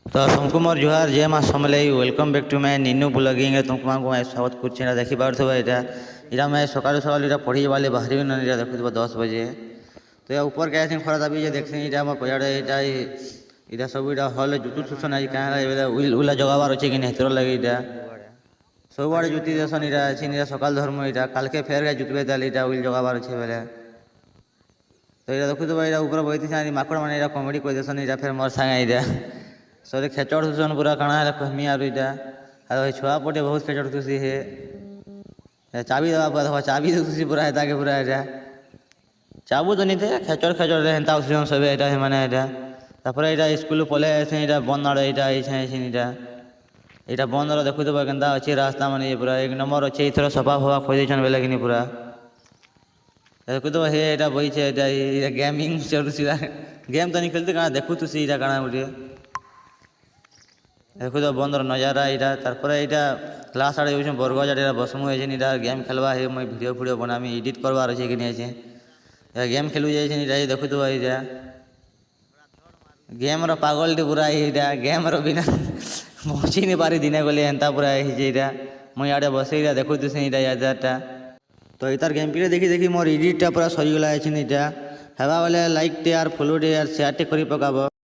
तो तुमको मोर जुहार जय माँ Samalei welcome back to my Ninnu blogging तुमको मैं स्वागत कर देखी पार्थो इटा मैं सकाल सकाल इटा पढ़ी वाले बाहरी ना इटा देखु 10 बजे तो या ऊपर क्या खरा दाबी देखी इटा मोर पजाड़े इटा इटा सब इटा हल जुतु सुसन आज क्या उला जगाबार अच्छे कि नहीं लगे इटा सब आड़े जुति देसन इटा अच्छी इटा सकाल धर्म इटा काल के फेर जुतबे ताल इटा उल जगाबार अच्छे बेले तो ये देखु तो इटा ऊपर बही माकड़ मैंने इटा कमेडी कर देसन इटा फिर मोर सांगे इटा सर खेचड़ थुसन पूरा काଣା है कहमी आर इटा छुआ पटे बहुत खेचड़ थुसी है चाबी दवा देखो चाबी थुसी पूरा है ताके पूरा इटा चाबू तो नहीं थे खेचड़ खेचड़ हेन्ता थुसन सब इटा माने इटा तापर इटा स्कूल पले ऐसे इटा बंद आड़े इटा इटा इटा बंद रो देखु तो केनता अच्छी रास्ता माने पूरा एक नंबर अच्छे इथर सफा फफा खोई देछन बेले कि पूरा देखु तो हे इटा बही छे इटा गेमिंग चलुसी गेम तो नहीं खेलते काଣା देखु तुसी इटा काଣା गुटे देखो तो बंदर नजारा इटा तारपर इटा क्लास आड़े जाऊँ बरगज आड़े बसमु इटा गेम खेलवा है मुझे वीडियो फिडियो बनामी एडिट करवार अच्छे कि नहीं गेम खेलु जाए इटा देखु तो इटा गेम रो पागल टी पूरा इटा गेम रो बिना पहुँची नहीं पारी दिने गले एंता पूरा इटा मुझे आड़े बस इटा देखु तो इटा यादारटा तो इतार गेम प्ले देखी देखी मोर एडिटा पूरा सरीगला इटा हेबा बेले लाइक टे यार फॉलो टे यार शेयर टे करी पकाबो